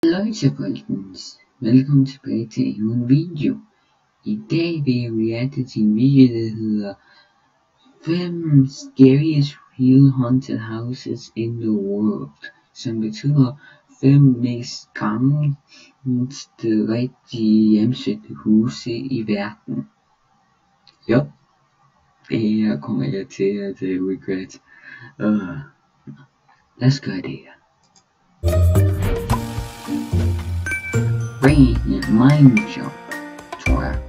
Halløjsa folkens, velkommen tilbage til endnu en video. I dag vil jeg reagere til en video, der hedder 5 Scariest Real Haunted Houses in the World, som betyder 5 mest skræmmendste rigtige hjemsøgte huse i verden. Jo, det her kommer jeg til at regret. Lad os gøre det her. Mind jump, tror jeg.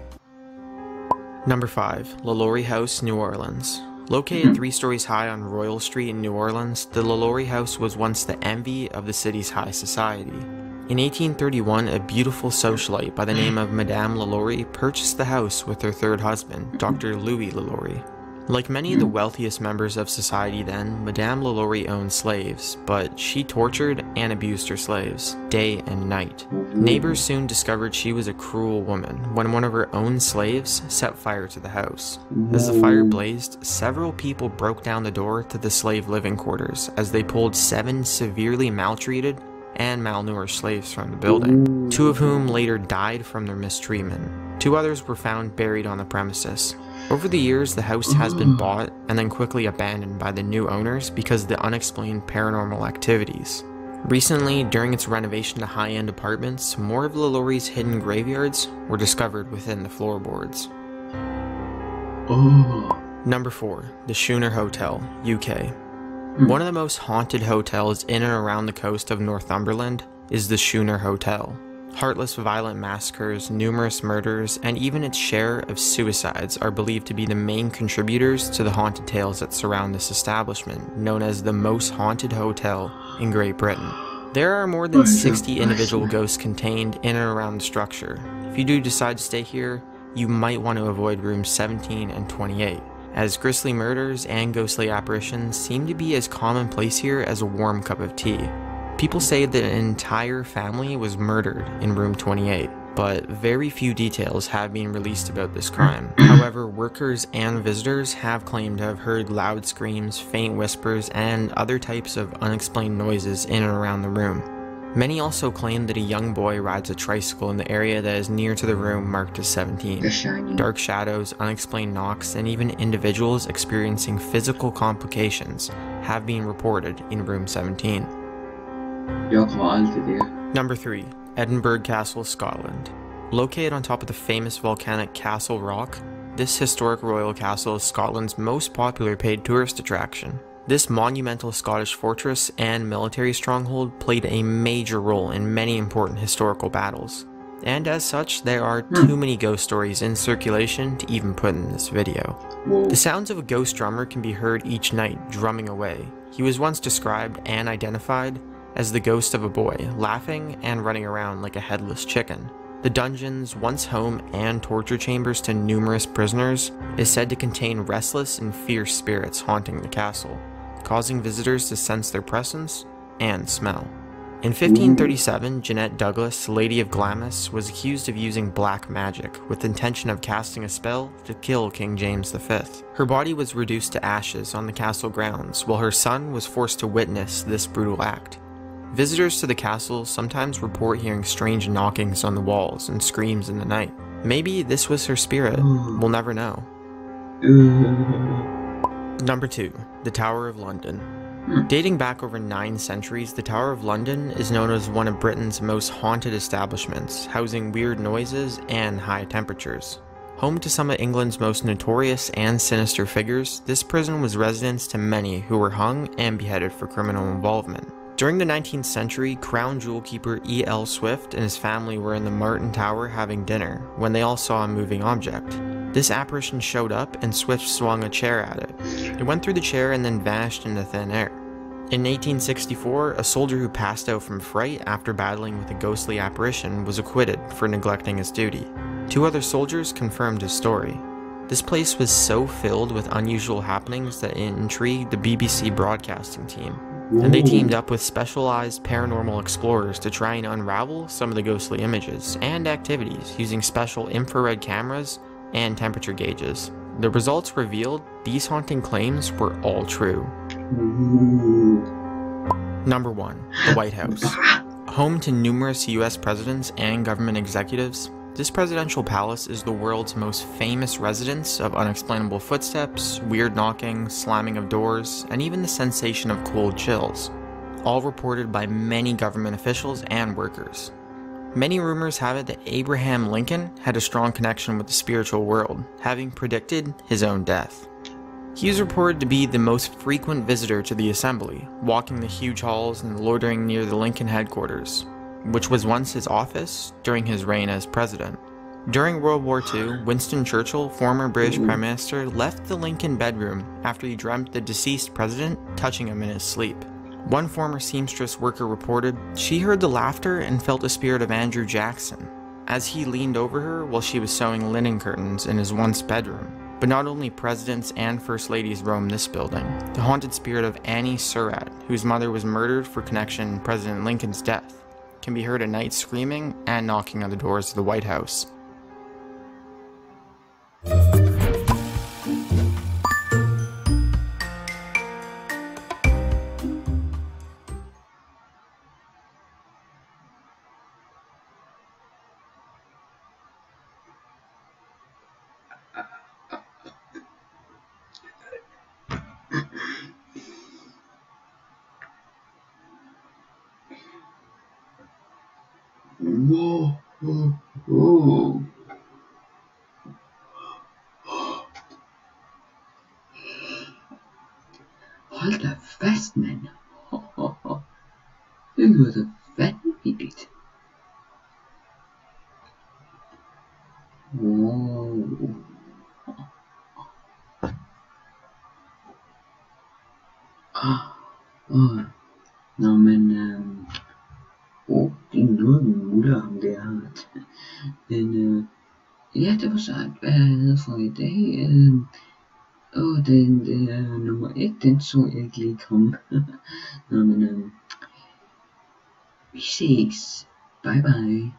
Number 5. LaLaurie House, New Orleans. Located 3 stories high on Royal Street in New Orleans, the LaLaurie House was once the envy of the city's high society. In 1831, a beautiful socialite by the name of Madame LaLaurie purchased the house with her third husband, Dr. Louis LaLaurie. Like many of the wealthiest members of society then, Madame LaLaurie owned slaves, but she tortured and abused her slaves, day and night. Neighbors soon discovered she was a cruel woman when one of her own slaves set fire to the house. As the fire blazed, several people broke down the door to the slave living quarters as they pulled 7 severely maltreated and malnourished slaves from the building, 2 of whom later died from their mistreatment. 2 others were found buried on the premises. Over the years, the house has been bought and then quickly abandoned by the new owners because of the unexplained paranormal activities. Recently, during its renovation to high-end apartments, more of LaLaurie's hidden graveyards were discovered within the floorboards. Number 4. The Schooner Hotel, UK. One of the most haunted hotels in and around the coast of Northumberland is the Schooner Hotel. Heartless violent massacres, numerous murders, and even its share of suicides are believed to be the main contributors to the haunted tales that surround this establishment, known as the most haunted hotel in Great Britain. There are more than 60 individual ghosts contained in and around the structure. If you do decide to stay here, you might want to avoid rooms 17 and 28, as grisly murders and ghostly apparitions seem to be as commonplace here as a warm cup of tea. People say that an entire family was murdered in room 28, but very few details have been released about this crime. However, workers and visitors have claimed to have heard loud screams, faint whispers, and other types of unexplained noises in and around the room. Many also claim that a young boy rides a tricycle in the area that is near to the room marked as 17. Dark shadows, unexplained knocks, and even individuals experiencing physical complications have been reported in room 17. Number 3. Edinburgh Castle, Scotland. Located on top of the famous volcanic Castle Rock, this historic royal castle is Scotland's most popular paid tourist attraction. This monumental Scottish fortress and military stronghold played a major role in many important historical battles. And as such, there are too many ghost stories in circulation to even put in this video. The sounds of a ghost drummer can be heard each night drumming away. He was once described and identified as the ghost of a boy, laughing and running around like a headless chicken. The dungeons, once home and torture chambers to numerous prisoners, is said to contain restless and fierce spirits haunting the castle, causing visitors to sense their presence and smell. In 1537, Jeanette Douglas, Lady of Glamis, was accused of using black magic with the intention of casting a spell to kill King James V. Her body was reduced to ashes on the castle grounds, while her son was forced to witness this brutal act. Visitors to the castle sometimes report hearing strange knockings on the walls and screams in the night. Maybe this was her spirit, we'll never know. Number 2. The Tower of London. Dating back over 9 centuries, the Tower of London is known as one of Britain's most haunted establishments, housing weird noises and high temperatures. Home to some of England's most notorious and sinister figures, this prison was residence to many who were hung and beheaded for criminal involvement. During the 19th century, Crown Jewel keeper E.L. Swift and his family were in the Martin Tower having dinner when they all saw a moving object. This apparition showed up and Swift swung a chair at it. It went through the chair and then vanished into thin air. In 1864, a soldier who passed out from fright after battling with a ghostly apparition was acquitted for neglecting his duty. 2 other soldiers confirmed his story. This place was so filled with unusual happenings that it intrigued the BBC broadcasting team, and they teamed up with specialized paranormal explorers to try and unravel some of the ghostly images and activities using special infrared cameras and temperature gauges. The results revealed these haunting claims were all true. Number 1. The White House. Home to numerous US presidents and government executives, this presidential palace is the world's most famous residence of unexplainable footsteps, weird knocking, slamming of doors, and even the sensation of cold chills, all reported by many government officials and workers. Many rumors have it that Abraham Lincoln had a strong connection with the spiritual world, having predicted his own death. He is reported to be the most frequent visitor to the assembly, walking the huge halls and loitering near the Lincoln headquarters, which was once his office during his reign as president. During World War II, Winston Churchill, former British Prime Minister, left the Lincoln bedroom after he dreamt the deceased president touching him in his sleep. One former seamstress worker reported she heard the laughter and felt the spirit of Andrew Jackson as he leaned over her while she was sewing linen curtains in his once bedroom. But not only presidents and first ladies roam this building. The haunted spirit of Annie Surratt, whose mother was murdered for connection to President Lincoln's death, can be heard at night screaming and knocking on the doors of the White House. Whoa, whoa, whoa. Hold da fast, mand. Det lyder da vanvittigt. Wow. Nå, men det er noget min mutter om det her. Men ja, det var så alt, hvad jeg havde for i dag. Den nummer 1, den så jeg ikke lige komme. Nå, men vi ses. Bye bye.